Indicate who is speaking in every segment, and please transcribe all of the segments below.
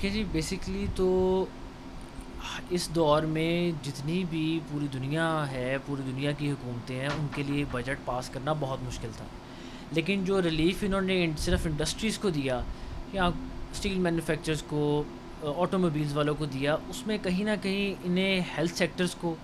Speaker 1: देखिए जी, बेसिकली तो इस दौर में जितनी भी पूरी दुनिया है, पूरी दुनिया की हुकूमतें हैं, उनके लिए बजट पास करना बहुत मुश्किल था। लेकिन जो रिलीफ़ इन्होंने सिर्फ इंडस्ट्रीज़ को दिया या स्टील मैन्युफैक्चरर्स को, ऑटोमोबाइल्स वालों को दिया, उसमें कहीं न कहीं इन्हें हेल्थ सेक्टर्स को,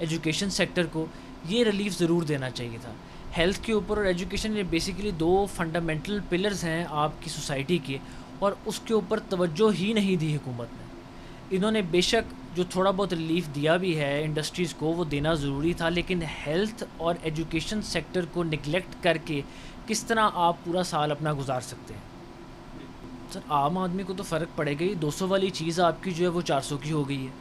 Speaker 1: एजुकेशन सेक्टर को ये रिलीफ़ ज़रूर देना चाहिए था। हेल्थ के ऊपर और एजुकेशन, ये बेसिकली 2 फंडामेंटल पिलर्स हैं आपकी सोसाइटी के, और उसके ऊपर तवज्जो ही नहीं दी हुकूमत ने। इन्होंने बेशक जो थोड़ा बहुत रिलीफ़ दिया भी है इंडस्ट्रीज़ को, वो देना ज़रूरी था, लेकिन हेल्थ और एजुकेशन सेक्टर को निगलेक्ट करके किस तरह आप पूरा साल अपना गुजार सकते हैं? सर, आम आदमी को तो फ़र्क पड़ेगा ही। 200 वाली चीज़ आपकी जो है वो 400 की हो गई है।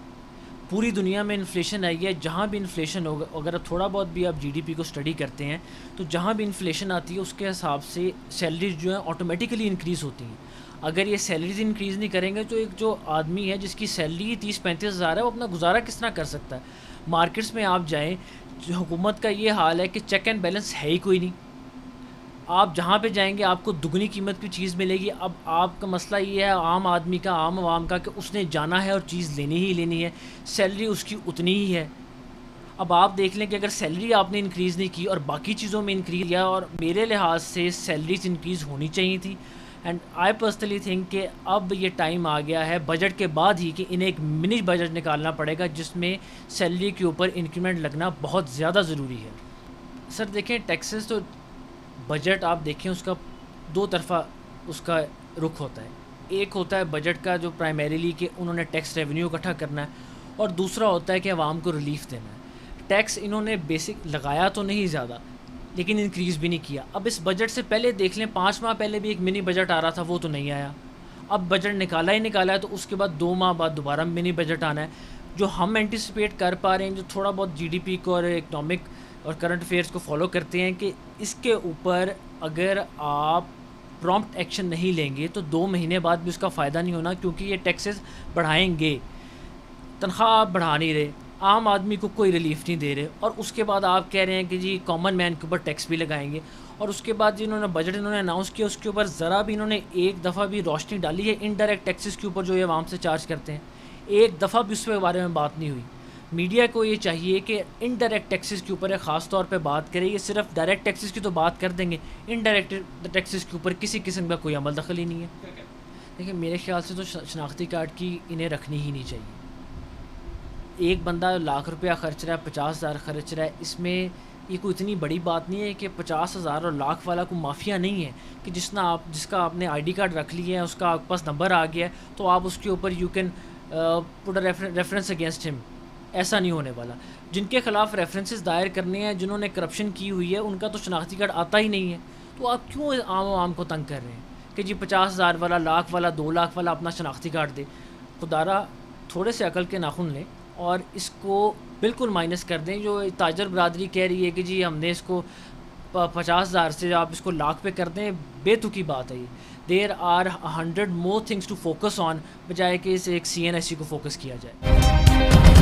Speaker 1: पूरी दुनिया में इन्फ्लेशन आई है। जहाँ भी इन्फ्लेशन होगा, अगर आप थोड़ा बहुत भी आप जीडीपी को स्टडी करते हैं, तो जहाँ भी इन्फ्लेशन आती है उसके हिसाब से सैलरीज जो हैं ऑटोमेटिकली इंक्रीज़ होती हैं। अगर ये सैलरीज इंक्रीज़ नहीं करेंगे तो एक जो आदमी है जिसकी सैलरी 30-35 हज़ार है, वो अपना गुजारा किस तरह कर सकता है? मार्केट्स में आप जाएँ, जो हुकूमत का ये हाल है कि चेक एंड बैलेंस है ही कोई नहीं। आप जहाँ पे जाएँगे आपको दुगनी कीमत की चीज़ मिलेगी। अब आपका मसला ये है आम आदमी का, आम आवाम का, कि उसने जाना है और चीज़ लेनी ही लेनी है। सैलरी उसकी उतनी ही है। अब आप देख लें कि अगर सैलरी आपने इंक्रीज़ नहीं की और बाकी चीज़ों में इंक्रीज़ किया, और मेरे लिहाज से सैलरीज़ इंक्रीज़ होनी चाहिए थी। एंड आई पर्सनली थिंक कि अब ये टाइम आ गया है बजट के बाद ही कि इन्हें एक मिनी बजट निकालना पड़ेगा जिसमें सैलरी के ऊपर इंक्रीमेंट लगना बहुत ज़्यादा ज़रूरी है। सर देखें, टैक्सेस तो, बजट आप देखें उसका दो तरफ़ा उसका रुख होता है। एक होता है बजट का जो प्राइमरीली कि उन्होंने टैक्स रेवेन्यू इकट्ठा करना है, और दूसरा होता है कि आवाम को रिलीफ़ देना है। टैक्स इन्होंने बेसिक लगाया तो नहीं ज़्यादा, लेकिन इंक्रीज़ भी नहीं किया। अब इस बजट से पहले देख लें, 5 माह पहले भी एक मिनी बजट आ रहा था, वो तो नहीं आया। अब बजट निकाला ही निकाला है, तो उसके बाद 2 माह बाद दोबारा मिनी बजट आना है। जो हम एंटिसिपेट कर पा रहे हैं, जो थोड़ा बहुत जीडीपी को और इकनॉमिक और करंट अफेयर्स को फॉलो करते हैं, कि इसके ऊपर अगर आप प्रॉम्प्ट एक्शन नहीं लेंगे तो 2 महीने बाद भी उसका फ़ायदा नहीं होना, क्योंकि ये टैक्सेस बढ़ाएंगे। तनख्वाह आप बढ़ा नहीं रहे, आम आदमी को कोई रिलीफ नहीं दे रहे, और उसके बाद आप कह रहे हैं कि जी कॉमन मैन के ऊपर टैक्स भी लगाएंगे। और उसके बाद जिन्होंने बजट इन्होंने अनाउंस किया, उसके ऊपर ज़रा भी इन्होंने एक दफ़ा भी रोशनी डाली है इनडायरेक्ट टैक्सेस के ऊपर जो ये आवाम से चार्ज करते हैं? एक दफ़ा भी उसके बारे में बात नहीं हुई। मीडिया को ये चाहिए कि इनडायरेक्ट टैक्सेस के ऊपर ख़ास तौर पे बात करें। ये सिर्फ डायरेक्ट टैक्सेस की तो बात कर देंगे, इनडायरेक्ट टैक्सेस के ऊपर किसी किस्म का कोई अमल दखल ही नहीं है। देखिए, मेरे ख्याल से तो शनाख्ती कार्ड की इन्हें रखनी ही नहीं चाहिए। एक बंदा लाख रुपया खर्च रहा है, 50,000 खर्च रहा है, इसमें ये कोई इतनी बड़ी बात नहीं है कि 50,000 और लाख वाला कोई माफिया नहीं है कि जिसका आपने आईडी कार्ड रख लिया है, उसका आपके पास नंबर आ गया है, तो आप उसके ऊपर you can put a reference against him. ऐसा नहीं होने वाला। जिनके ख़िलाफ़ रेफरेंसेस दायर करने हैं, जिन्होंने करप्शन की हुई है, उनका तो शनाख्ती कार्ड आता ही नहीं है। तो आप क्यों आम को तंग कर रहे हैं कि जी 50,000 वाला, लाख वाला, 2 लाख वाला अपना शनाख्ती कार्ड दे? खुदारा थोड़े से अकल के नाखून लें और इसको बिल्कुल माइनस कर दें। जो ताजर बरादरी कह रही है कि जी हमने इसको 50,000 से आप इसको लाख पे कर दें, बेतुकी बात है ये। There are 100 more things to focus on, बजाय कि इसे एक CNSE को फोकस किया जाए।